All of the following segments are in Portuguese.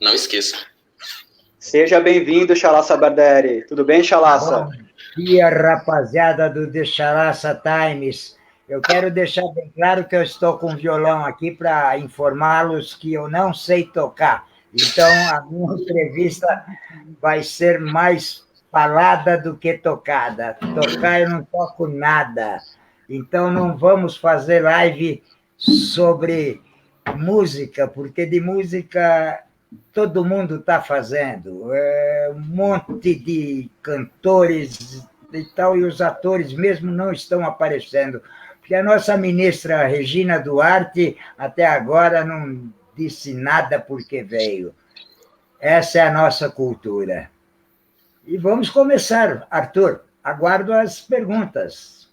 Não esqueça. Seja bem-vindo, Chalaça Barderi. Tudo bem, Chalaça? Bom dia, rapaziada do The Chalaça Times. Eu quero deixar bem claro que eu estou com violão aqui para informá-los que eu não sei tocar. Então, a minha entrevista vai ser mais falada do que tocada. Tocar eu não toco nada. Então, não vamos fazer live sobre música, porque de música todo mundo está fazendo. Um monte de cantores e tal, e os atores mesmo não estão aparecendo. Porque a nossa ministra Regina Duarte, até agora, não disse nada porque veio. Essa é a nossa cultura. E vamos começar, Arthur. Aguardo as perguntas.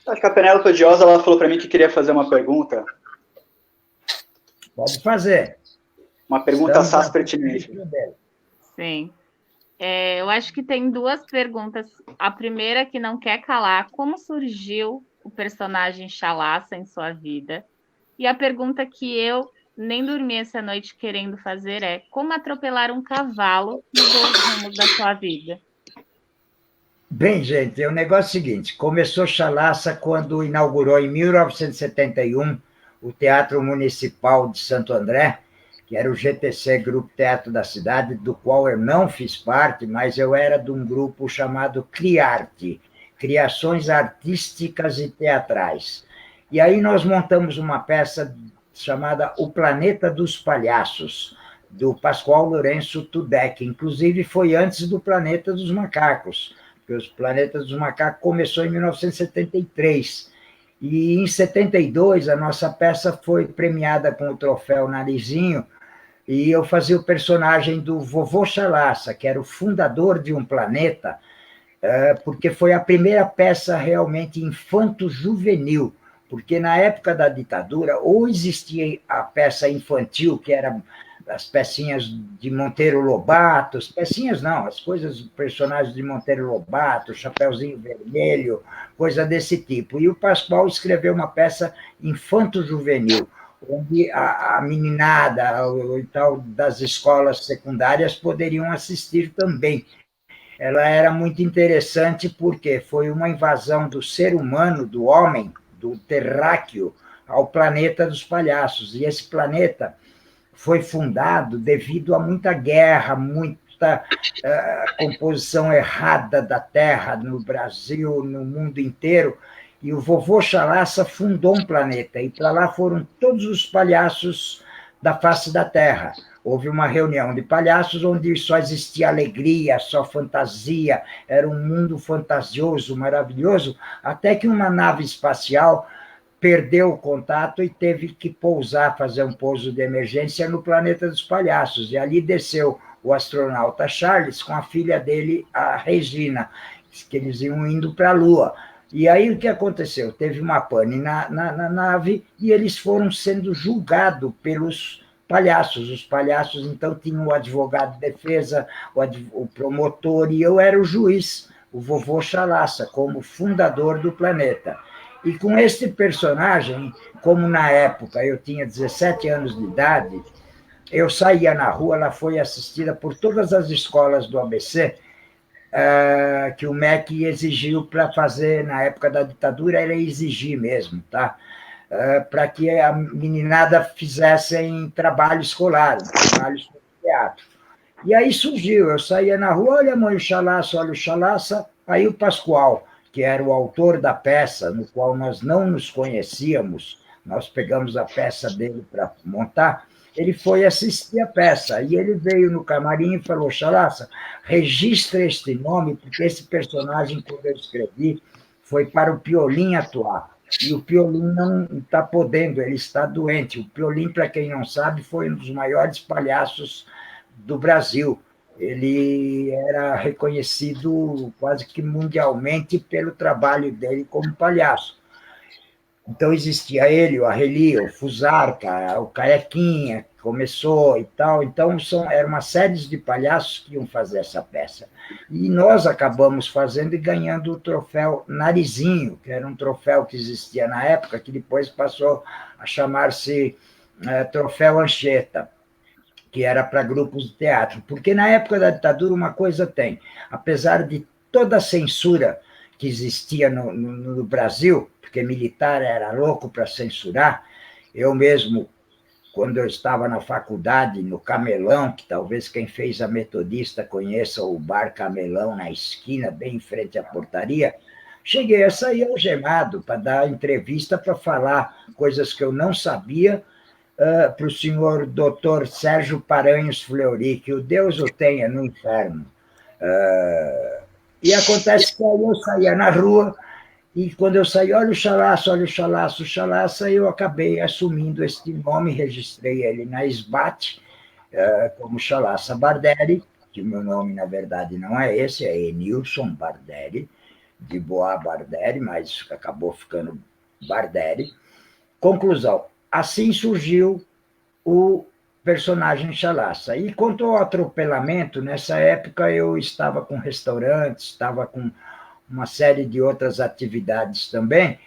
Acho que a Penélope Diosa ela falou para mim que queria fazer uma pergunta. Pode fazer. Uma pergunta assaz pertinente. Sim. Eu acho que tem duas perguntas. A primeira, que não quer calar: como surgiu o personagem Chalaça em sua vida? E a pergunta que eu nem dormi essa noite querendo fazer é: como atropelar um cavalo mudou os rumos da sua vida? Bem, gente, o negócio é o seguinte: começou Chalaça quando inaugurou em 1971 o Teatro Municipal de Santo André, que era o GTC, Grupo Teatro da Cidade, do qual eu não fiz parte, mas eu era de um grupo chamado CRIARTE, Criações Artísticas e Teatrais. E aí nós montamos uma peça chamada O Planeta dos Palhaços, do Pascoal Lourenço Tudek. Inclusive foi antes do Planeta dos Macacos, porque os Planetas dos Macacos começou em 1973. E em 72 a nossa peça foi premiada com o troféu Narizinho, e eu fazia o personagem do Vovô Chalaça, que era o fundador de um planeta, porque foi a primeira peça realmente infanto-juvenil, porque na época da ditadura ou existia a peça infantil, que era as pecinhas de Monteiro Lobato, as pecinhas não, as coisas, personagens de Monteiro Lobato, Chapeuzinho Vermelho, coisa desse tipo. E o Pascoal escreveu uma peça infanto-juvenil, onde a meninada e tal das escolas secundárias poderiam assistir também. Ela era muito interessante porque foi uma invasão do ser humano, do homem, do terráqueo, ao planeta dos palhaços. E esse planeta foi fundado devido a muita guerra, muita composição errada da terra no Brasil, no mundo inteiro, e o Vovô Chalaça fundou um planeta, e para lá foram todos os palhaços da face da terra. Houve uma reunião de palhaços onde só existia alegria, só fantasia, era um mundo fantasioso, maravilhoso, até que uma nave espacial perdeu o contato e teve que pousar, fazer um pouso de emergência no planeta dos palhaços. E ali desceu o astronauta Charles com a filha dele, a Regina, que eles iam indo para a Lua. E aí o que aconteceu? Teve uma pane na nave e eles foram sendo julgados pelos palhaços. Os palhaços, então, tinham o advogado de defesa, o promotor, e eu era o juiz, o Vovô Chalaça, como fundador do planeta. E com este personagem, como na época eu tinha 17 anos de idade, eu saía na rua, ela foi assistida por todas as escolas do ABC, que o MEC exigiu para fazer, na época da ditadura, era exigir mesmo, tá? Para que a meninada fizessem trabalho escolar, trabalhos de teatro. E aí surgiu, eu saía na rua, olha mãe, olha o Chalaça, aí o Pascoal, que era o autor da peça, no qual nós não nos conhecíamos, nós pegamos a peça dele para montar, ele foi assistir a peça, e ele veio no camarim e falou: Chalaça, registra este nome, porque esse personagem, quando eu escrevi, foi para o Piolim atuar, e o Piolim não está podendo, ele está doente. O Piolim, para quem não sabe, foi um dos maiores palhaços do Brasil. Ele era reconhecido quase que mundialmente pelo trabalho dele como palhaço. Então existia ele, o Arrelia, o Fusarca, o Carequinha, que começou e tal. Então era uma série de palhaços que iam fazer essa peça. E nós acabamos fazendo e ganhando o troféu Narizinho, que era um troféu que existia na época, que depois passou a chamar-se troféu Anchieta, que era para grupos de teatro. Porque na época da ditadura, uma coisa tem, apesar de toda a censura que existia no Brasil, porque militar era louco para censurar, eu mesmo, quando eu estava na faculdade, no Camelão, que talvez quem fez a Metodista conheça o Bar Camelão, na esquina, bem em frente à portaria, cheguei a sair algemado para dar entrevista, para falar coisas que eu não sabia, para o senhor doutor Sérgio Paranhos Fleury, que o Deus o tenha no inferno. E acontece que aí eu saía na rua, e quando eu saí, olha o Chalaça, eu acabei assumindo este nome, registrei ele na SBAT, como Chalaça Barderi, que o meu nome, na verdade, não é esse, é Enilson Barderi, de Boa Barderi, mas acabou ficando Barderi. Conclusão, assim surgiu o personagem Chalaça. E quanto ao atropelamento, nessa época eu estava com restaurantes, estava com uma série de outras atividades também,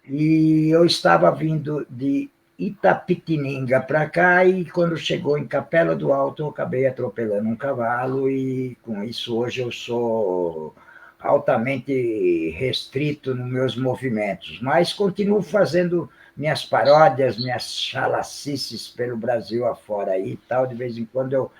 e eu estava vindo de Itapetininga para cá, e quando chegou em Capela do Alto, eu acabei atropelando um cavalo, e com isso hoje eu sou altamente restrito nos meus movimentos, mas continuo fazendo minhas paródias, minhas chalacices pelo Brasil afora aí e tal, de vez em quando eu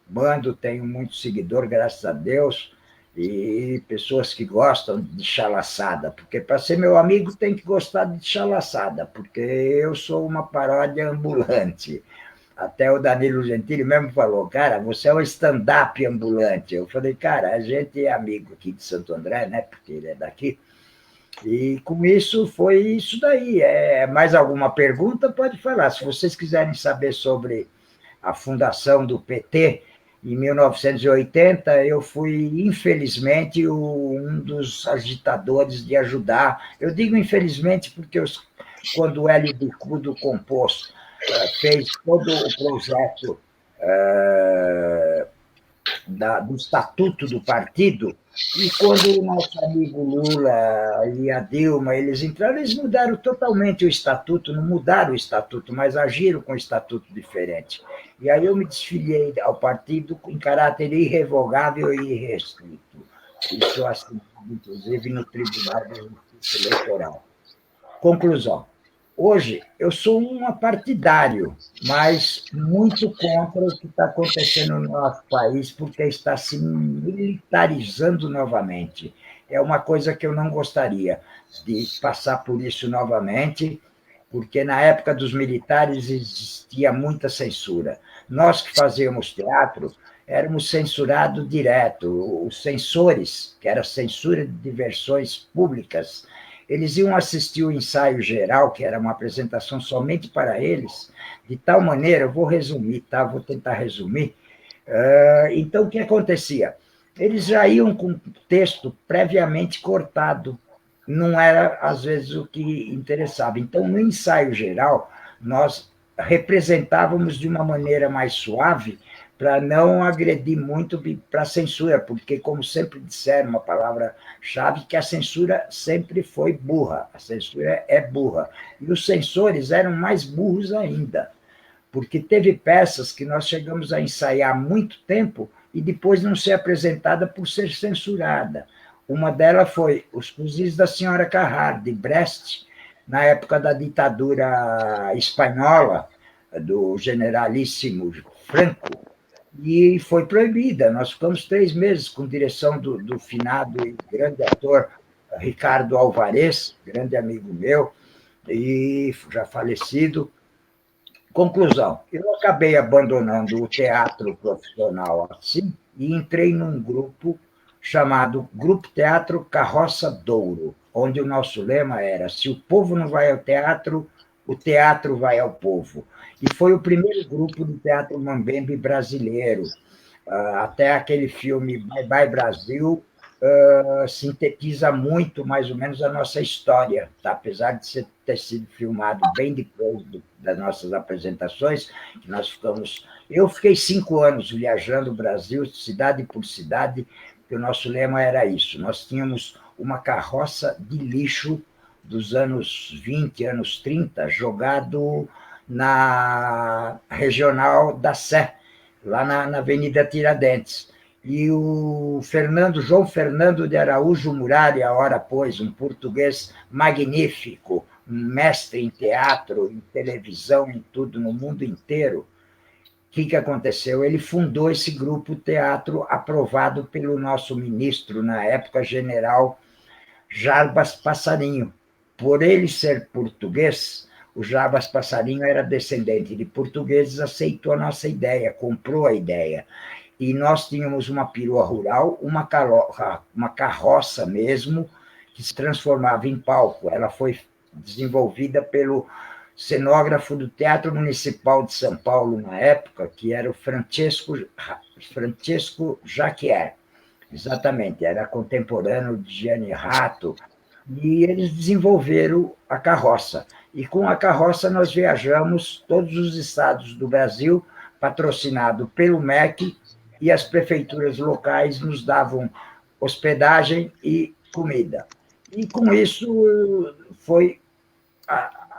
mando, tenho muito seguidor, graças a Deus, e pessoas que gostam de chalaçada, porque para ser meu amigo tem que gostar de chalaçada, porque eu sou uma paródia ambulante. Até o Danilo Gentili mesmo falou, cara, você é um stand-up ambulante. Eu falei, cara, a gente é amigo aqui de Santo André, né, porque ele é daqui, e com isso foi isso daí. Mais alguma pergunta? Pode falar. Se vocês quiserem saber sobre a fundação do PT, em 1980, eu fui, infelizmente, um dos agitadores de ajudar. Eu digo infelizmente porque quando o Hélio Bicudo compôs, fez todo o projeto do estatuto do partido, e quando o nosso amigo Lula e a Dilma, eles entraram, eles mudaram totalmente o estatuto, não mudaram o estatuto, mas agiram com o estatuto diferente. E aí eu me desfiliei ao partido em caráter irrevogável e irrestrito. Isso assinado, inclusive, no Tribunal de Justiça Eleitoral. Conclusão. Hoje, eu sou um partidário, mas muito contra o que está acontecendo no nosso país, porque está se militarizando novamente. É uma coisa que eu não gostaria de passar por isso novamente, porque na época dos militares existia muita censura. Nós que fazíamos teatro éramos censurados direto. Os censores, que era censura de diversões públicas, eles iam assistir o ensaio geral, que era uma apresentação somente para eles, de tal maneira, eu vou resumir, tá? Vou tentar resumir. Então, o que acontecia? Eles já iam com o texto previamente cortado, não era, às vezes, o que interessava. Então, no ensaio geral, nós representávamos de uma maneira mais suave, para não agredir muito para a censura, porque, como sempre disseram, uma palavra-chave, que a censura sempre foi burra, a censura é burra. E os censores eram mais burros ainda, porque teve peças que nós chegamos a ensaiar há muito tempo e depois não ser apresentada por ser censurada. Uma delas foi Os Fuzis da Senhora Carrard, de Brest, na época da ditadura espanhola, do generalíssimo Franco, e foi proibida. Nós ficamos 3 meses com direção do finado e grande ator Ricardo Alvarez, grande amigo meu, e já falecido. Conclusão, eu acabei abandonando o teatro profissional assim e entrei num grupo chamado Grupo Teatro Carroça Douro, onde o nosso lema era: se o povo não vai ao teatro, o teatro vai ao povo. E foi o primeiro grupo de teatro mambembe brasileiro. Até aquele filme Bye Bye Brasil sintetiza muito, mais ou menos, a nossa história, tá? Apesar de ter sido filmado bem depois das nossas apresentações, que nós ficamos... Eu fiquei 5 anos viajando o Brasil, cidade por cidade, porque o nosso lema era isso. Nós tínhamos uma carroça de lixo dos anos 20, anos 30, jogado na regional da Sé, lá na Avenida Tiradentes. E o João Fernando de Araújo Muralha, ora pois, um português magnífico, um mestre em teatro, em televisão, em tudo, no mundo inteiro. O que aconteceu? Ele fundou esse grupo teatro aprovado pelo nosso ministro, na época, general Jarbas Passarinho. Por ele ser português, o Jarbas Passarinho era descendente de portugueses, aceitou a nossa ideia, comprou a ideia. E nós tínhamos uma perua rural, uma carroça mesmo, que se transformava em palco. Ela foi desenvolvida pelo cenógrafo do Teatro Municipal de São Paulo, na época, que era o Francesco Jacquier. Exatamente, era contemporâneo de Gianni Rato, e eles desenvolveram a carroça. E com a carroça nós viajamos todos os estados do Brasil, patrocinado pelo MEC, e as prefeituras locais nos davam hospedagem e comida. E com isso foi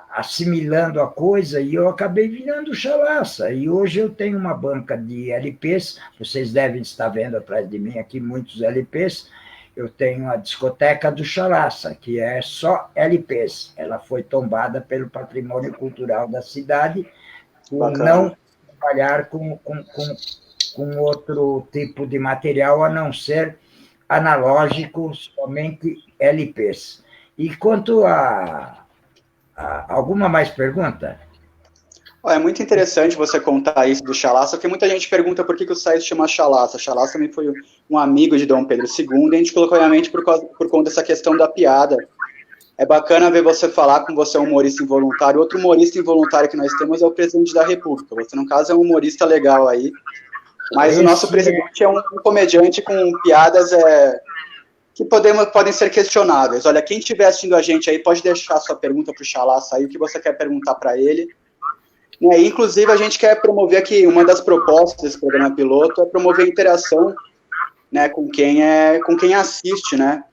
assimilando a coisa, e eu acabei virando Chalaça. E hoje eu tenho uma banca de LPs, vocês devem estar vendo atrás de mim aqui muitos LPs. Eu tenho a discoteca do Chalaça, que é só LPs. Ela foi tombada pelo patrimônio cultural da cidade, por não trabalhar com outro tipo de material, a não ser analógico, somente LPs. E quanto a alguma mais pergunta? É muito interessante você contar isso do Chalaça, porque muita gente pergunta por que o site chama Chalaça. Chalaça também foi um amigo de Dom Pedro II, e a gente colocou na mente por conta dessa questão da piada. É bacana ver você falar como você é um humorista involuntário. Outro humorista involuntário que nós temos é o presidente da República. Você, no caso, é um humorista legal aí. Mas o nosso presidente é um comediante com piadas que podem ser questionáveis. Olha, quem estiver assistindo a gente aí, pode deixar sua pergunta para o Chalaça aí, o que você quer perguntar para ele. E aí, inclusive, a gente quer promover aqui, uma das propostas desse programa piloto é promover a interação, né, com quem assiste, né?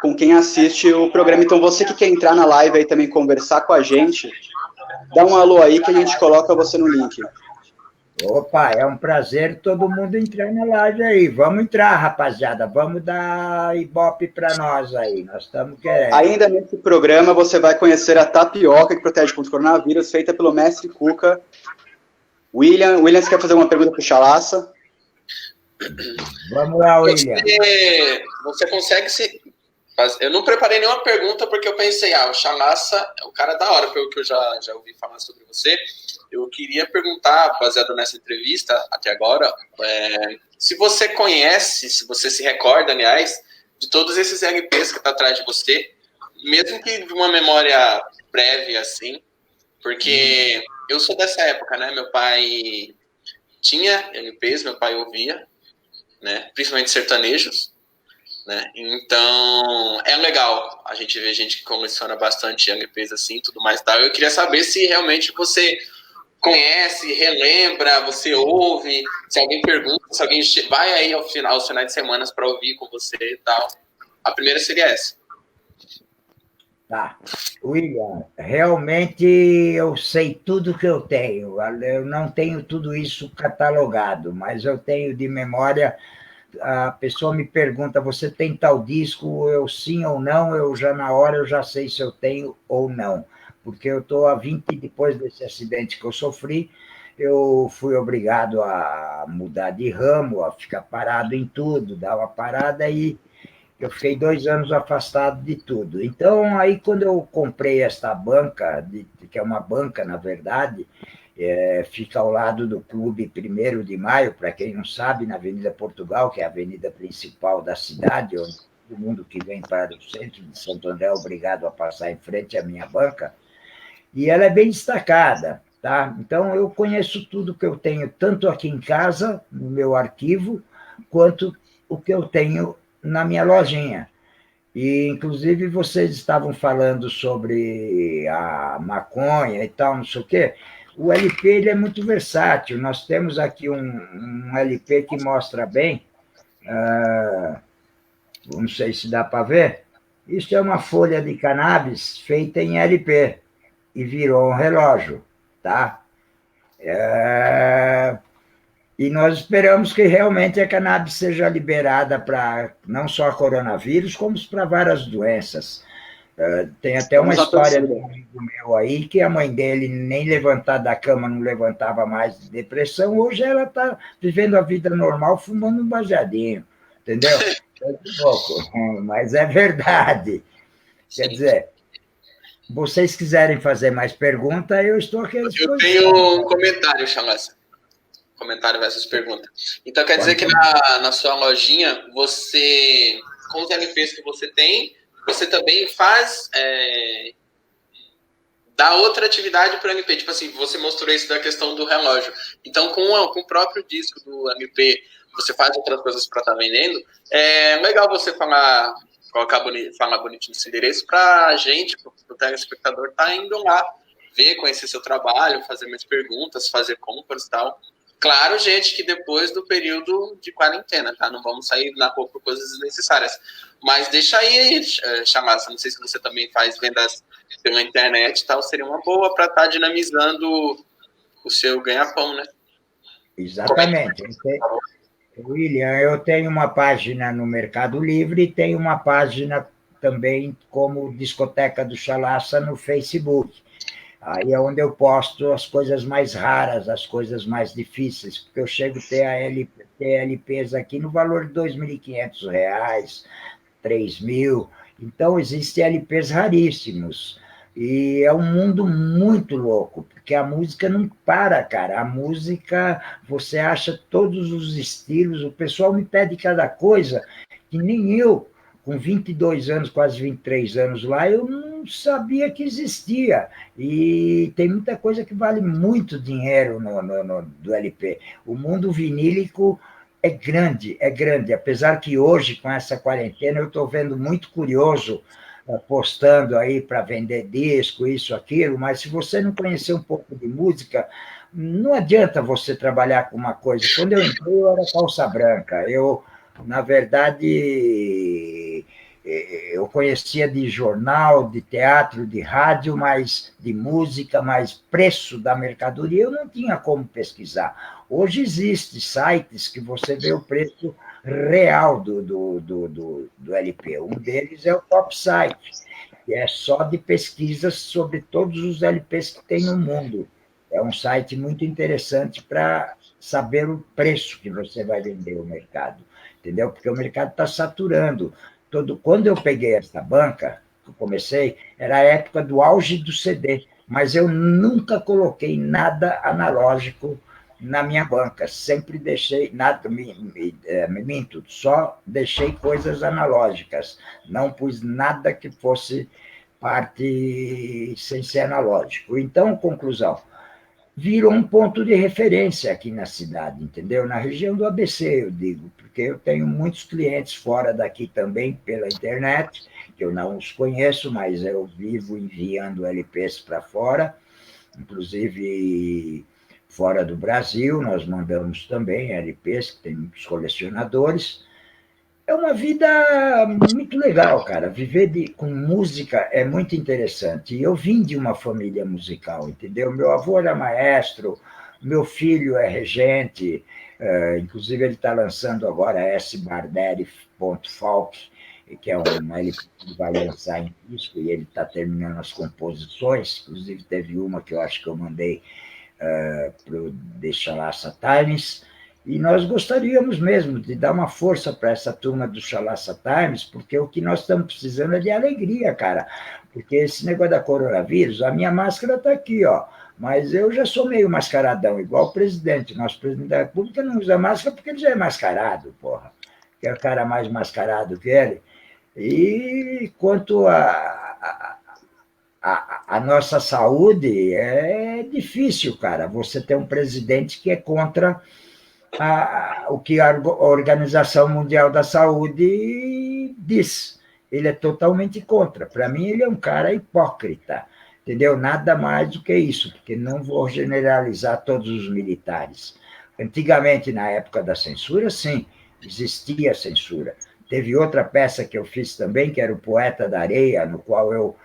Com quem assiste o programa. Então, você que quer entrar na live aí também, conversar com a gente, dá um alô aí que a gente coloca você no link. Opa, é um prazer todo mundo entrar na live aí. Vamos entrar, rapaziada. Vamos dar ibope para nós aí. Nós estamos querendo. Ainda nesse programa, você vai conhecer a tapioca que protege contra o coronavírus, feita pelo mestre Cuca. William, você quer fazer uma pergunta para o Chalaça? Vamos lá, William. Você consegue se... Eu não preparei nenhuma pergunta porque eu pensei, o Chalaça é o cara da hora, pelo que eu já ouvi falar sobre você. Eu queria perguntar, baseado nessa entrevista até agora, se você conhece, se você se recorda, aliás, de todos esses LPs que está atrás de você, mesmo que de uma memória prévia, assim, porque eu sou dessa época, né? Meu pai tinha LPs, meu pai ouvia, né? Principalmente sertanejos, né? Então, é legal a gente ver gente que coleciona bastante LPs assim, tudo mais tal. Eu queria saber se realmente você conhece, relembra, você ouve, se alguém pergunta, se alguém vai aí aos finais de semana para ouvir com você e tal. A primeira seria essa. Tá. William, realmente eu sei tudo que eu tenho. Eu não tenho tudo isso catalogado, mas eu tenho de memória. A pessoa me pergunta, você tem tal disco? Eu sim ou não, na hora eu já sei se eu tenho ou não. Porque eu estou depois desse acidente que eu sofri, eu fui obrigado a mudar de ramo, a ficar parado em tudo, dar uma parada, e eu fiquei 2 anos afastado de tudo. Então, aí quando eu comprei esta banca, que é uma banca, na verdade, fica ao lado do Clube 1º de Maio, para quem não sabe, na Avenida Portugal, que é a avenida principal da cidade, onde todo mundo que vem para o centro de Santo André é obrigado a passar em frente à minha banca, e ela é bem destacada, tá? Então, eu conheço tudo que eu tenho, tanto aqui em casa, no meu arquivo, quanto o que eu tenho na minha lojinha. E, inclusive, vocês estavam falando sobre a maconha e tal, não sei o quê. O LP ele é muito versátil. Nós temos aqui um LP que mostra bem, não sei se dá para ver, isso é uma folha de cannabis feita em LP, e virou um relógio. tá? E nós esperamos que realmente a cannabis seja liberada para não só coronavírus, como para várias doenças. Tem até uma história de um amigo meu aí, que a mãe dele nem levantar da cama não levantava mais de depressão, hoje ela está vivendo a vida normal, fumando um baseadinho, entendeu? É pouco, mas é verdade. Quer dizer, vocês quiserem fazer mais perguntas, eu estou aqui à disposição. Eu tenho um comentário, Chalassa. Comentário versus pergunta. Então, quer dizer que na sua lojinha, você, com os LPs que você tem, você também faz, dá outra atividade para o MP. Tipo assim, você mostrou isso da questão do relógio. Então, com o próprio disco do MP, você faz outras coisas para estar vendendo. É legal você falar bonitinho esse endereço para a gente, para o telespectador, tá indo lá, ver, conhecer seu trabalho, fazer mais perguntas, fazer compras e tal. Claro, gente, que depois do período de quarentena, tá? Não vamos sair na rua por coisas desnecessárias. Mas deixa aí, Chalassa, não sei se você também faz vendas pela internet e tal, seria uma boa para estar dinamizando o seu ganha-pão, né? Exatamente. William, eu tenho uma página no Mercado Livre e tenho uma página também como Discoteca do Chalassa no Facebook. Aí é onde eu posto as coisas mais raras, as coisas mais difíceis, porque eu chego a ter LPs aqui no valor de R$ 2.500, R$ 3.000. Então, existem LPs raríssimos. E é um mundo muito louco, porque a música não para, cara. A música, você acha todos os estilos, o pessoal me pede cada coisa que nem eu, com 22 anos, quase 23 anos lá, eu não sabia que existia. E tem muita coisa que vale muito dinheiro do LP. O mundo vinílico é grande. Apesar que hoje, com essa quarentena, eu estou vendo muito curioso, postando aí para vender disco, isso, aquilo, mas se você não conhecer um pouco de música, não adianta você trabalhar com uma coisa. Quando eu entrei, eu era calça branca. Eu, na verdade, eu conhecia de jornal, de teatro, de rádio, mas de música, mas preço da mercadoria eu não tinha como pesquisar. Hoje existem sites que você vê o preço real do LP. Um deles é o Top Site, que é só de pesquisas sobre todos os LPs que tem no mundo. É um site muito interessante para saber o preço que você vai vender no mercado, entendeu? Porque o mercado está saturando. Quando eu peguei essa banca, eu comecei, era a época do auge do CD, mas eu nunca coloquei nada analógico na minha banca, sempre deixei, minto, só deixei coisas analógicas, não pus nada que fosse parte sem ser analógico. Então, conclusão, virou um ponto de referência aqui na cidade, entendeu? Na região do ABC, eu digo, porque eu tenho muitos clientes fora daqui também, pela internet, que eu não os conheço, mas eu vivo enviando LPs para fora, inclusive fora do Brasil, nós mandamos também LPs, que tem muitos colecionadores. É uma vida muito legal, cara. Viver com música é muito interessante. E eu vim de uma família musical, entendeu? Meu avô era maestro, meu filho é regente, inclusive ele está lançando agora S. Barderi.folk, que é uma LP que vai lançar em disco, e ele está terminando as composições, inclusive teve uma que eu acho que eu mandei para o The Chalassa Times, e nós gostaríamos mesmo de dar uma força para essa turma do Chalassa Times, porque o que nós estamos precisando é de alegria, cara, porque esse negócio da coronavírus, a minha máscara está aqui, ó, mas eu já sou meio mascaradão, igual o presidente. Nosso presidente da República não usa máscara porque ele já é mascarado, porra, que é o cara mais mascarado que ele. E quanto a nossa saúde, é difícil, cara, você ter um presidente que é contra o que a Organização Mundial da Saúde diz. Ele é totalmente contra. Para mim, ele é um cara hipócrita, entendeu? Nada mais do que isso, porque não vou generalizar todos os militares. Antigamente, na época da censura, sim, existia censura. Teve outra peça que eu fiz também, que era o Poeta da Areia, no qual eu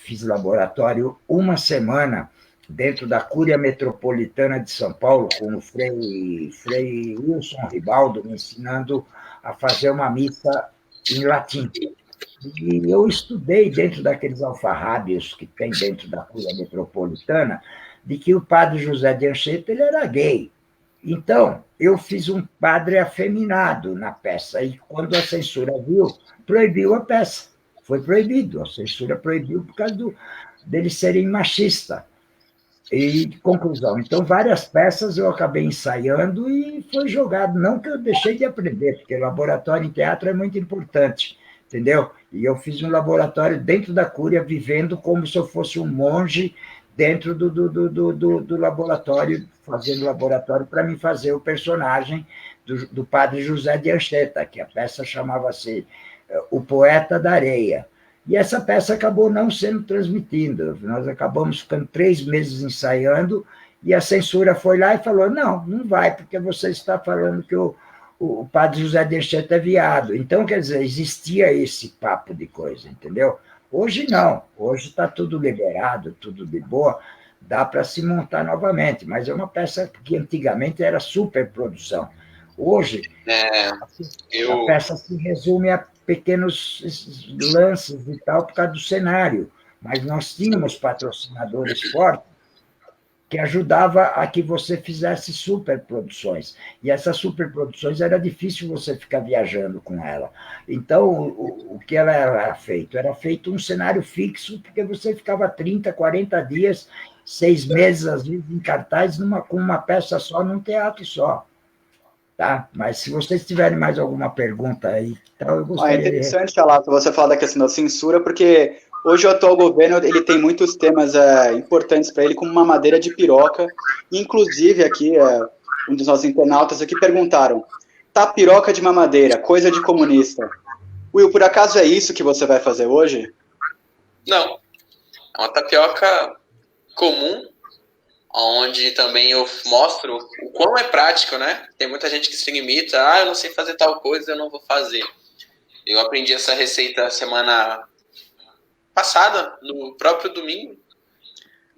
fiz laboratório uma semana dentro da Cúria Metropolitana de São Paulo, com o Frei Wilson Ribaldo, me ensinando a fazer uma missa em latim. E eu estudei dentro daqueles alfarrábios que tem dentro da Cúria Metropolitana, de que o padre José de Anchieta ele era gay. Então, eu fiz um padre afeminado na peça, e quando a censura viu, proibiu a peça. Foi proibido, a censura proibiu por causa deles serem machistas. E, conclusão, então, várias peças eu acabei ensaiando e foi jogado. Não que eu deixei de aprender, porque laboratório em teatro é muito importante, entendeu? E eu fiz um laboratório dentro da Cúria, vivendo como se eu fosse um monge dentro do laboratório, fazendo laboratório para mim fazer o personagem do padre José de Anchieta, que a peça chamava-se O Poeta da Areia. E essa peça acabou não sendo transmitida. Nós acabamos ficando 3 meses ensaiando, e a censura foi lá e falou, não vai, porque você está falando que o padre José de Anchieta é viado. Então, quer dizer, existia esse papo de coisa, entendeu? Hoje não, hoje está tudo liberado, tudo de boa, dá para se montar novamente, mas é uma peça que antigamente era superprodução. Hoje, a peça se resume a pequenos lances e tal, por causa do cenário, mas nós tínhamos patrocinadores fortes que ajudava a que você fizesse superproduções. E essas superproduções era difícil você ficar viajando com ela. Então, o que ela era feito? Era feito um cenário fixo, porque você ficava 30, 40 dias, 6 meses, às vezes, em cartaz, com uma peça só, num teatro só. Tá? Mas se vocês tiverem mais alguma pergunta aí, então eu gostaria... É interessante, Chalaça, você falar da questão da censura, porque hoje o atual governo ele tem muitos temas importantes para ele, como mamadeira de piroca. Inclusive, aqui, um dos nossos internautas aqui perguntaram, tá piroca de mamadeira, coisa de comunista. Will, por acaso é isso que você vai fazer hoje? Não. É uma tapioca comum, onde também eu mostro o quão é prático, né? Tem muita gente que se limita, eu não sei fazer tal coisa, eu não vou fazer. Eu aprendi essa receita semana passada, no próprio domingo.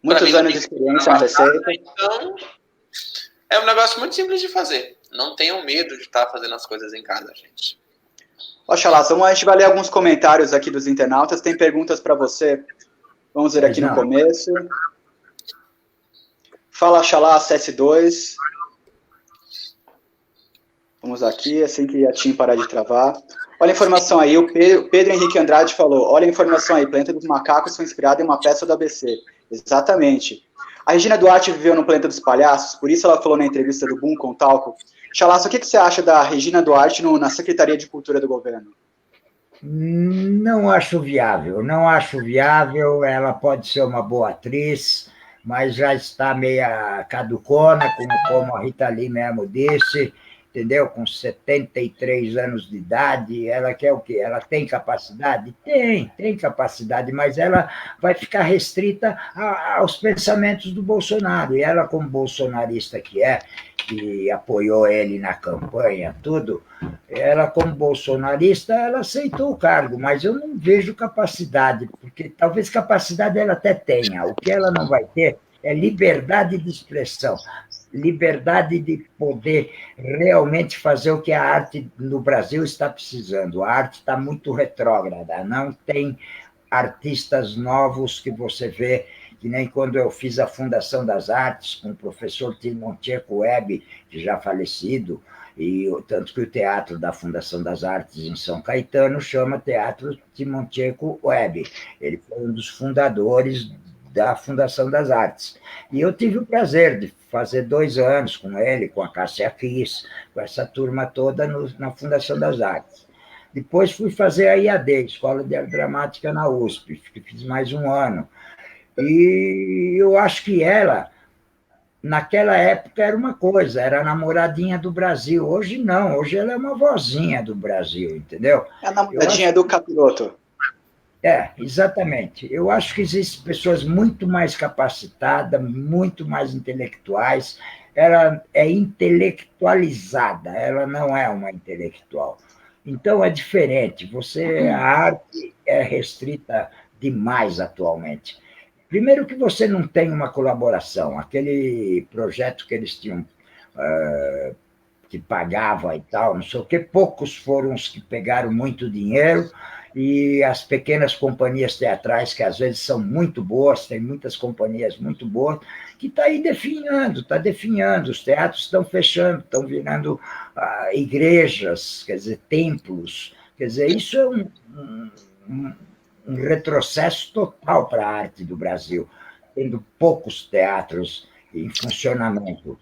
Muitos anos de experiência na receita. Então, é um negócio muito simples de fazer. Não tenham medo de estar fazendo as coisas em casa, gente. Ó, Chalaça, a gente vai ler alguns comentários aqui dos internautas, tem perguntas para você. Vamos ver aqui no começo. Fala, Chalaça, S2. Vamos aqui, assim que a TIM parar de travar. Olha a informação aí, o Pedro Henrique Andrade falou, olha a informação aí, Planeta dos Macacos foi inspirada em uma peça do ABC. Exatamente. A Regina Duarte viveu no Planeta dos Palhaços, por isso ela falou na entrevista do Boom com Talco. Chalaça, o que você acha da Regina Duarte na Secretaria de Cultura do governo? Não acho viável, ela pode ser uma boa atriz, mas já está meia caducona, como a Rita Lee mesmo disse, entendeu? Com 73 anos de idade, ela quer o quê? Ela tem capacidade? Tem capacidade, mas ela vai ficar restrita aos pensamentos do Bolsonaro. E ela, como bolsonarista que apoiou ele na campanha, tudo, ela, como bolsonarista, ela aceitou o cargo, mas eu não vejo capacidade, porque talvez capacidade ela até tenha. O que ela não vai ter é liberdade de expressão, liberdade de poder realmente fazer o que a arte no Brasil está precisando. A arte está muito retrógrada, não tem artistas novos que você vê, que nem quando eu fiz a Fundação das Artes com o professor Timoncheco Web, que já falecido, e tanto que o teatro da Fundação das Artes em São Caetano chama Teatro Timoncheco Web. Ele foi um dos fundadores da Fundação das Artes. E eu tive o prazer de fazer 2 anos com ele, com a Cássia Kiss, com essa turma toda na Fundação das Artes. Depois fui fazer a IAD, Escola de Arte Dramática na USP, fiz mais 1 ano. E eu acho que ela, naquela época, era uma coisa, era a namoradinha do Brasil. Hoje não, hoje ela é uma vozinha do Brasil, entendeu? É a namoradinha do capiroto. Exatamente. Eu acho que existem pessoas muito mais capacitadas, muito mais intelectuais. Ela é intelectualizada, ela não é uma intelectual. Então, é diferente. A arte é restrita demais atualmente. Primeiro que você não tem uma colaboração. Aquele projeto que eles tinham, que pagava e tal, não sei o quê, poucos foram os que pegaram muito dinheiro, e as pequenas companhias teatrais, que às vezes são muito boas, tem muitas companhias muito boas, que está aí definhando, os teatros estão fechando, estão virando igrejas, quer dizer, templos, quer dizer, isso é um retrocesso total para a arte do Brasil, tendo poucos teatros em funcionamento.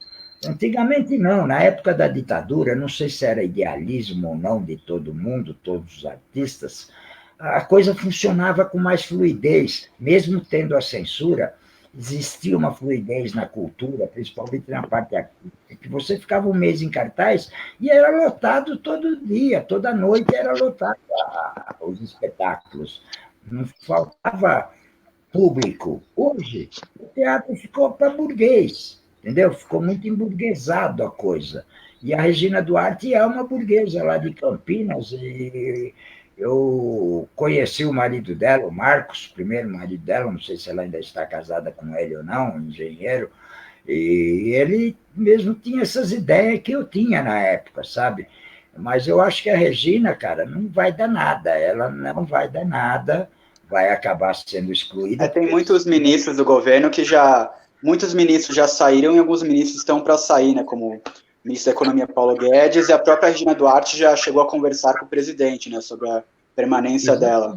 Antigamente não, na época da ditadura, não sei se era idealismo ou não de todo mundo, todos os artistas, a coisa funcionava com mais fluidez, mesmo tendo a censura, existia uma fluidez na cultura, principalmente na parte artística, que você ficava um mês em cartaz e era lotado todo dia, toda noite era lotado os espetáculos, não faltava público. Hoje, o teatro ficou para burguês, entendeu? Ficou muito emburguesado a coisa. E a Regina Duarte é uma burguesa lá de Campinas, e eu conheci o marido dela, o Marcos, o primeiro marido dela, não sei se ela ainda está casada com ele ou não, um engenheiro, e ele mesmo tinha essas ideias que eu tinha na época, sabe? Mas eu acho que a Regina, cara, não vai dar nada, ela não vai dar nada, vai acabar sendo excluída. Tem muitos ministros do governo que muitos ministros já saíram e alguns ministros estão para sair, né, como o ministro da Economia Paulo Guedes, e a própria Regina Duarte já chegou a conversar com o presidente, né, sobre a permanência dela.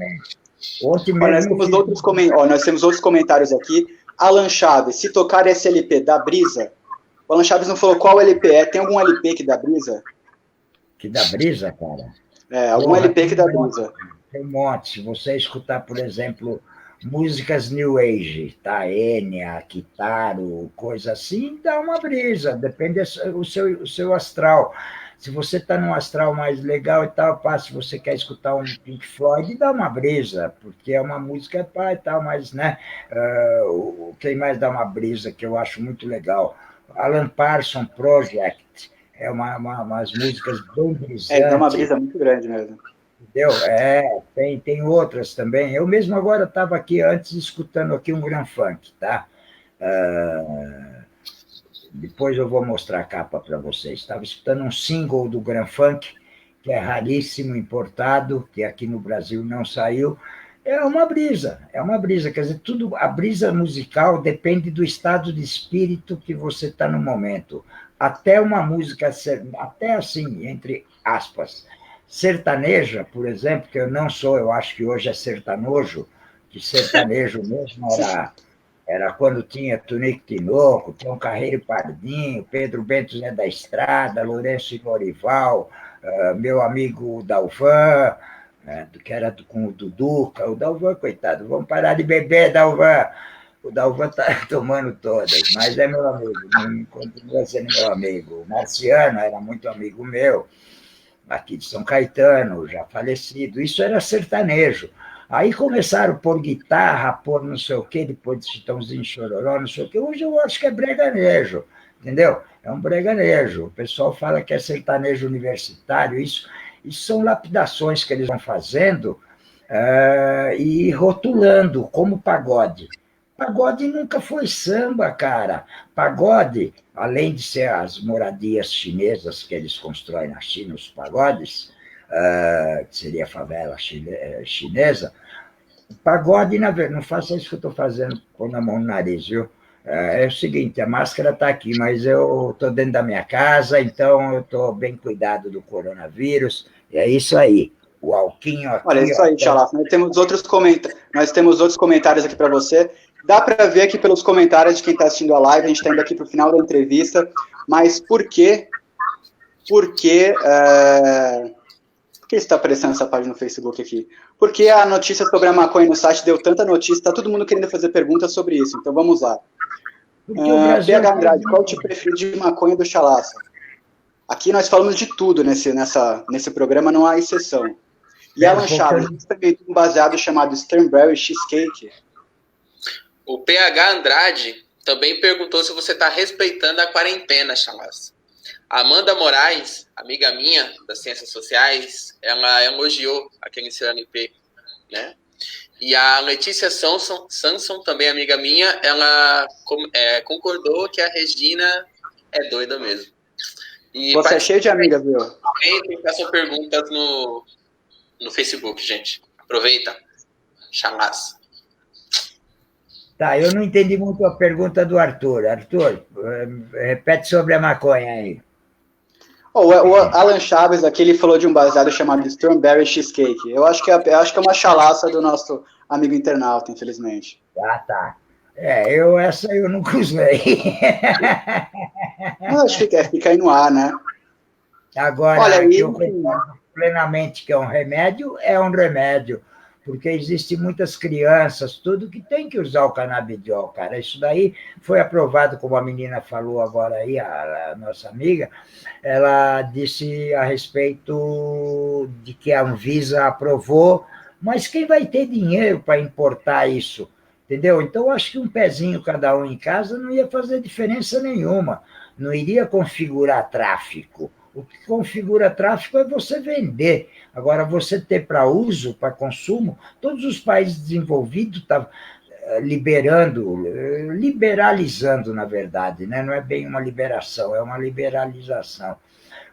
Nós temos outros comentários aqui. Alan Chaves, se tocar esse LP dá brisa? O Alan Chaves não falou qual LP é. Tem algum LP que dá brisa? Que dá brisa, cara? Algum LP que dá brisa. Tem um monte. Se você escutar, por exemplo, músicas New Age, tá? Enya, Kitaro, coisa assim, dá uma brisa. Depende do seu astral. Se você está num astral mais legal e tal, se você quer escutar um Pink Floyd, dá uma brisa, porque é uma música e tal, mas, né? Quem mais dá uma brisa que eu acho muito legal? Alan Parsons Project, é umas músicas bem brisantes. Dá uma brisa muito grande mesmo. Entendeu? Tem outras também. Eu mesmo agora estava aqui antes escutando aqui um Grand Funk, tá? Depois eu vou mostrar a capa para vocês. Estava escutando um single do Grand Funk, que é raríssimo, importado, que aqui no Brasil não saiu. É uma brisa, quer dizer, a brisa musical depende do estado de espírito que você está no momento. Até uma música, até assim, entre aspas, sertaneja, por exemplo, que eu não sou, eu acho que hoje é sertanojo, que sertanejo mesmo era quando tinha Tunico Tinoco, tinha um Carreiro Pardinho, Pedro Bento Zé da Estrada, Lourenço e Lorival, meu amigo Dalvan, que era com o Duduca. O Dalvan, coitado, vamos parar de beber, Dalvan. O Dalvan está tomando todas, mas é meu amigo, continua sendo meu amigo. O Marciano era muito amigo meu, aqui de São Caetano, já falecido. Isso era sertanejo. Aí começaram a pôr guitarra, pôr não sei o quê, depois de Chitãozinho Chororó, não sei o quê. Hoje eu acho que é breganejo, entendeu? É um breganejo. O pessoal fala que é sertanejo universitário. Isso são lapidações que eles vão fazendo e rotulando, como pagode. Pagode nunca foi samba, cara. Pagode, além de ser as moradias chinesas que eles constroem na China, os pagodes, que seria a favela chinesa, pagode, não faça isso que eu estou fazendo, pôr na mão no nariz, viu? É o seguinte, a máscara está aqui, mas eu estou dentro da minha casa, então eu estou bem cuidado do coronavírus, e é isso aí. O Alquinho aqui... Olha, é isso aí, Xalá. Nós temos outros comentários aqui para você. Dá para ver aqui pelos comentários de quem está assistindo a live, a gente está indo aqui para o final da entrevista, mas por que está aparecendo essa página no Facebook aqui? Porque a notícia sobre a maconha no site deu tanta notícia, está todo mundo querendo fazer perguntas sobre isso, então vamos lá. PH Andrade, qual o tipo preferido de maconha do Chalaça? Aqui nós falamos de tudo nesse programa, não há exceção. E Alan Chaves, também tem um baseado chamado Sternberry Cheesecake. O PH Andrade também perguntou se você está respeitando a quarentena, Chalaça. Amanda Moraes, amiga minha das Ciências Sociais, ela elogiou aquele seu LP, né? E a Letícia Sanson, também amiga minha, ela concordou que a Regina é doida mesmo. E você é cheio de amigas, viu? Tem façam perguntas no Facebook, gente. Aproveita. Chalaça. Tá, eu não entendi muito a pergunta do Arthur. Arthur, repete sobre a maconha aí. O Alan Chaves aqui, ele falou de um baseado chamado Strawberry Cheesecake. Eu acho que é uma chalaça do nosso amigo internauta, infelizmente. Ah, tá. Essa eu nunca usei. Acho que fica aí no ar, né? Agora, olha, que eu concordo plenamente que é um remédio, porque existem muitas crianças, tudo que tem que usar o canabidiol, cara. Isso daí foi aprovado, como a menina falou agora aí, a nossa amiga, ela disse a respeito de que a Anvisa aprovou, mas quem vai ter dinheiro para importar isso? Entendeu? Então, acho que um pezinho cada um em casa não ia fazer diferença nenhuma, não iria configurar tráfico. O que configura tráfico é você vender. Agora, você ter para uso, para consumo, todos os países desenvolvidos estão liberalizando, na verdade, né? Não é bem uma liberação, é uma liberalização.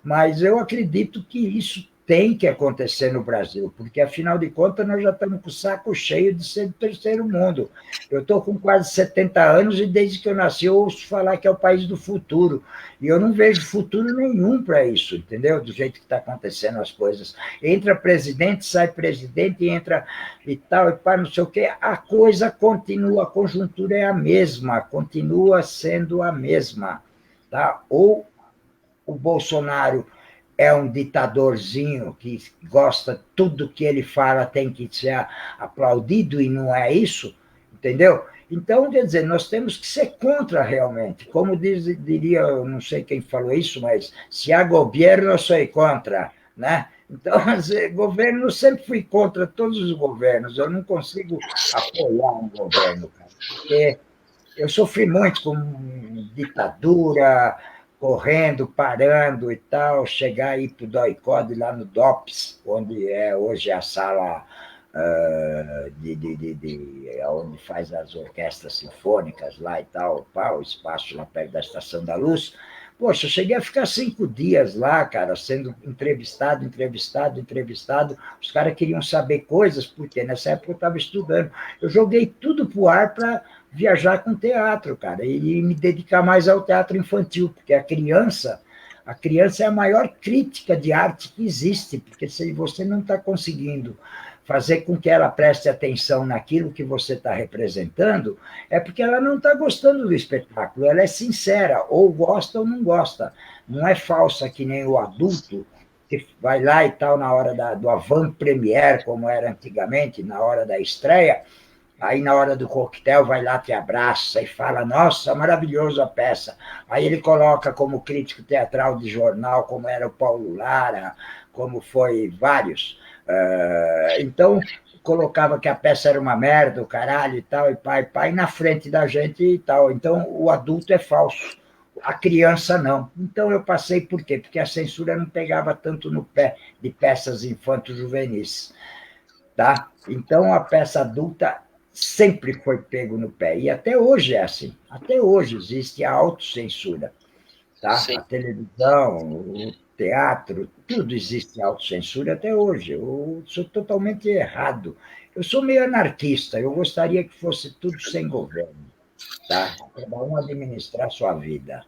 Mas eu acredito que isso tem que acontecer no Brasil, porque, afinal de contas, nós já estamos com o saco cheio de ser do terceiro mundo. Eu estou com quase 70 anos e, desde que eu nasci, eu ouço falar que é o país do futuro. E eu não vejo futuro nenhum para isso, entendeu? Do jeito que está acontecendo as coisas. Entra presidente, sai presidente, entra e tal, e pá, não sei o quê. A coisa continua, a conjuntura é a mesma, continua sendo a mesma. Tá? Ou o Bolsonaro é um ditadorzinho que gosta, tudo que ele fala tem que ser aplaudido, e não é isso, entendeu? Então, quer dizer, nós temos que ser contra realmente. Como diria, eu não sei quem falou isso, mas se há governo, eu sou contra, né? Então, governo, eu sempre fui contra todos os governos, eu não consigo apoiar um governo, cara, porque eu sofri muito com ditadura, correndo, parando e tal, chegar aí para o DOI-CODE, lá no DOPS, onde é hoje a sala onde faz as orquestras sinfônicas lá e tal, o espaço lá perto da Estação da Luz. Poxa, eu cheguei a ficar 5 dias lá, cara, sendo entrevistado, os caras queriam saber coisas, porque nessa época eu estava estudando. Eu joguei tudo pro ar para viajar com teatro, cara, e me dedicar mais ao teatro infantil, porque a criança é a maior crítica de arte que existe, porque se você não está conseguindo fazer com que ela preste atenção naquilo que você está representando, é porque ela não está gostando do espetáculo, ela é sincera, ou gosta ou não gosta, não é falsa que nem o adulto, que vai lá e tal, na hora do avant-première, como era antigamente, na hora da estreia. Aí, na hora do coquetel, vai lá, te abraça e fala, nossa, maravilhosa a peça. Aí ele coloca como crítico teatral de jornal, como era o Paulo Lara, como foi vários. Então, colocava que a peça era uma merda, o caralho e tal, e pai, na frente da gente e tal. Então, o adulto é falso, a criança não. Então, eu passei por quê? Porque a censura não pegava tanto no pé de peças infanto-juvenis. Tá? Então, a peça adulta sempre foi pego no pé, e até hoje é assim, até hoje existe a autocensura, tá? Sim. A televisão, o teatro, tudo existe autocensura até hoje, eu sou totalmente errado, eu sou meio anarquista, eu gostaria que fosse tudo sem governo, tá? Cada um administrar sua vida.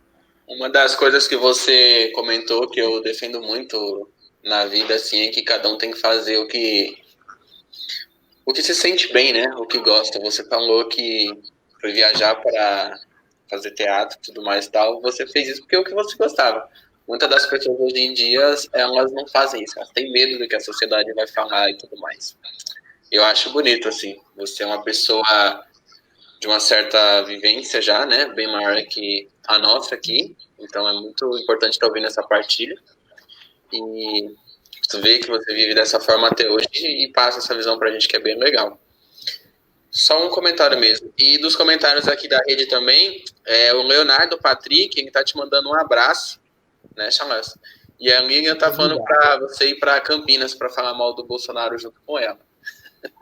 Uma das coisas que você comentou, que eu defendo muito na vida, assim, é que cada um tem que fazer o que se sente bem, né? O que gosta. Você falou que foi viajar para fazer teatro e tudo mais e tal. Você fez isso porque é o que você gostava. Muitas das pessoas hoje em dia, elas não fazem isso. Elas têm medo do que a sociedade vai falar e tudo mais. Eu acho bonito, assim. Você é uma pessoa de uma certa vivência já, né? Bem maior que a nossa aqui. Então é muito importante estar ouvindo essa partilha. E tu vê que você vive dessa forma até hoje e passa essa visão pra gente, que é bem legal. Só um comentário mesmo. E dos comentários aqui da rede também, o Leonardo Patrick, ele tá te mandando um abraço, né, Chalaça? E a Lilian tá falando pra você ir pra Campinas pra falar mal do Bolsonaro junto com ela.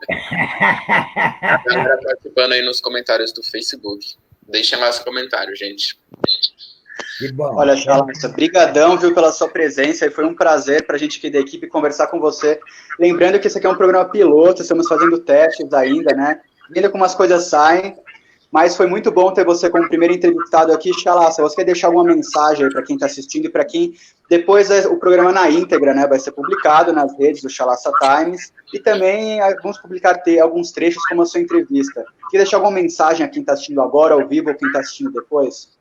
A galera participando aí nos comentários do Facebook. Deixem lá os comentários, gente. Que bom. Olha, Chalassa, brigadão, viu, pela sua presença, e foi um prazer para a gente aqui da equipe conversar com você. Lembrando que esse aqui é um programa piloto, estamos fazendo testes ainda, né? Ainda como as coisas saem, mas foi muito bom ter você como primeiro entrevistado aqui. Chalassa, você quer deixar alguma mensagem aí para quem está assistindo e para quem depois o programa na íntegra, né, vai ser publicado nas redes do Chalassa Times e também vamos publicar alguns trechos como a sua entrevista. Quer deixar alguma mensagem a quem está assistindo agora, ao vivo, ou quem está assistindo depois?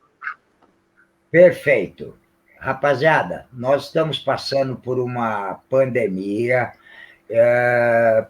Perfeito. Rapaziada, nós estamos passando por uma pandemia.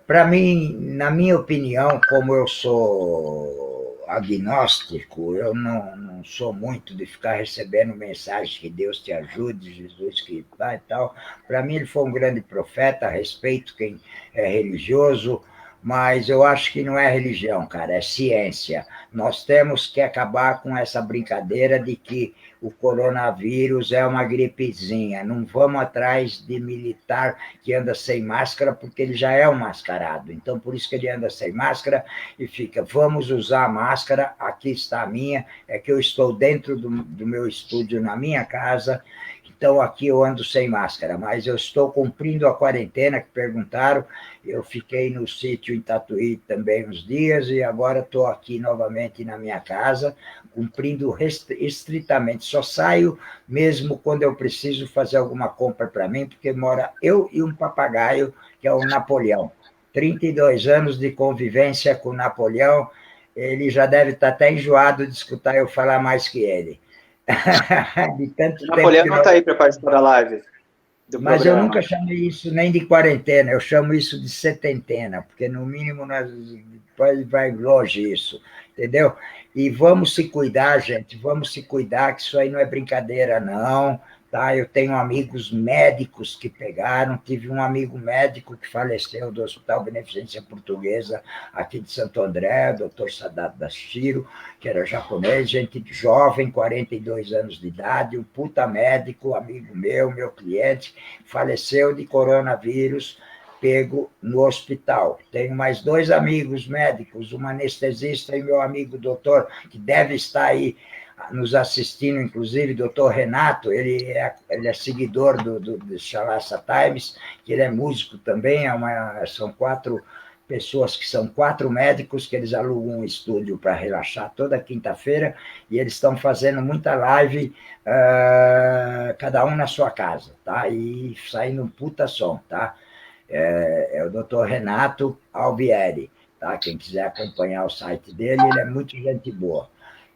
Para mim, na minha opinião, como eu sou agnóstico, eu não sou muito de ficar recebendo mensagens que Deus te ajude, Jesus que vai e tal. Para mim, ele foi um grande profeta, respeito quem é religioso, mas eu acho que não é religião, cara, é ciência. Nós temos que acabar com essa brincadeira de que o coronavírus é uma gripezinha. Não vamos atrás de militar que anda sem máscara, porque ele já é um mascarado. Então, por isso que ele anda sem máscara e fica, vamos usar a máscara, aqui está a minha, é que eu estou dentro do meu estúdio, na minha casa, então aqui eu ando sem máscara, mas eu estou cumprindo a quarentena, que perguntaram, eu fiquei no sítio em Tatuí também uns dias, e agora estou aqui novamente na minha casa, cumprindo estritamente. Só saio mesmo quando eu preciso fazer alguma compra para mim, porque mora eu e um papagaio, que é o Napoleão. 32 anos de convivência com o Napoleão, ele já deve estar até enjoado de escutar eu falar mais que ele. De tanto o Napoleão não está aí para participar da live. Mas eu nunca chamei isso nem de quarentena, eu chamo isso de setentena, porque no mínimo vai longe isso, entendeu? E vamos se cuidar, gente, vamos se cuidar, que isso aí não é brincadeira, não, tá? Eu tenho amigos médicos que pegaram, tive um amigo médico que faleceu do Hospital Beneficência Portuguesa, aqui de Santo André, doutor Sadat Dashiro, que era japonês, gente jovem, 42 anos de idade, um puta médico, amigo meu cliente, faleceu de coronavírus, pego no hospital. Tenho mais 2 amigos médicos, um anestesista e meu amigo doutor, que deve estar aí nos assistindo, inclusive, doutor Renato, ele é seguidor do Chalassa Times, que ele é músico também, são 4 pessoas que são 4 médicos, que eles alugam um estúdio para relaxar toda quinta-feira, e eles estão fazendo muita live, cada um na sua casa, tá? E saindo um puta som, tá? É o doutor Renato Albieri, tá? Quem quiser acompanhar o site dele, ele é muito gente boa.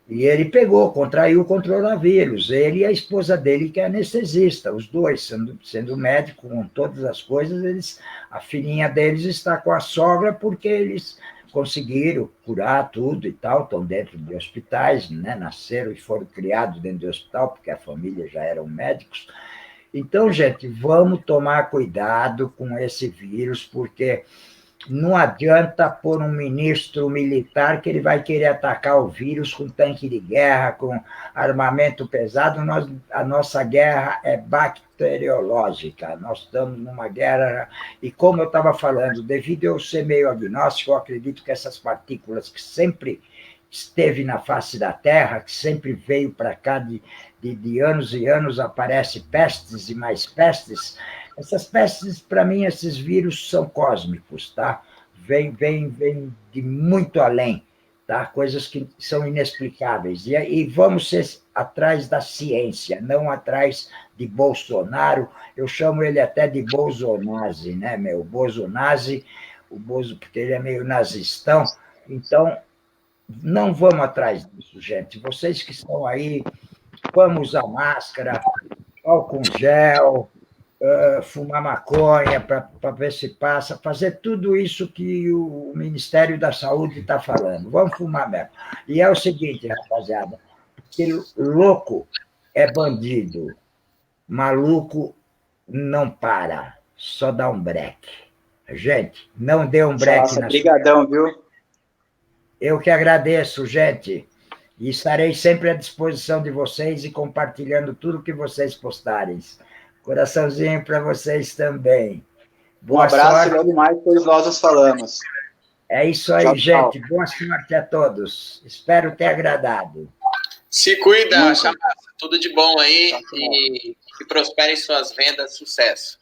E ele contraiu o coronavírus, ele e a esposa dele, que é anestesista, os dois, sendo médico com todas as coisas, a filhinha deles está com a sogra, porque eles conseguiram curar tudo e tal, estão dentro de hospitais, né? Nasceram e foram criados dentro de hospital, porque a família já eram médicos. Então, gente, vamos tomar cuidado com esse vírus, porque não adianta pôr um ministro militar que ele vai querer atacar o vírus com tanque de guerra, com armamento pesado. A nossa guerra é bacteriológica, nós estamos numa guerra, e como eu estava falando, devido a eu ser meio agnóstico, eu acredito que essas partículas que sempre esteve na face da Terra, que sempre veio para cá de anos e anos, aparece pestes e mais pestes. Essas pestes, para mim, esses vírus são cósmicos, tá? Vem de muito além, tá? Coisas que são inexplicáveis. E vamos ser atrás da ciência, não atrás de Bolsonaro. Eu chamo ele até de Bolsonaro, né, meu? Bolsonaro, porque ele é meio nazistão. Então, não vamos atrás disso, gente. Vocês que estão aí, vamos usar máscara, álcool gel, fumar maconha para ver se passa, fazer tudo isso que o Ministério da Saúde está falando. Vamos fumar mesmo. E é o seguinte, rapaziada, que louco é bandido, maluco não para, só dá um breque. Gente, não dê um breque. Nossa, brigadão, viu? Eu que agradeço, gente, e estarei sempre à disposição de vocês e compartilhando tudo que vocês postarem. Coraçãozinho para vocês também. Boa sorte. E logo mais, todos nós nos falamos. É isso aí, Tchau, tchau. gente. Boa sorte a todos. Espero ter agradado. Se cuida, Muito. Chamassa. Tudo de bom aí Tchau, tchau. e que prosperem suas vendas. Sucesso.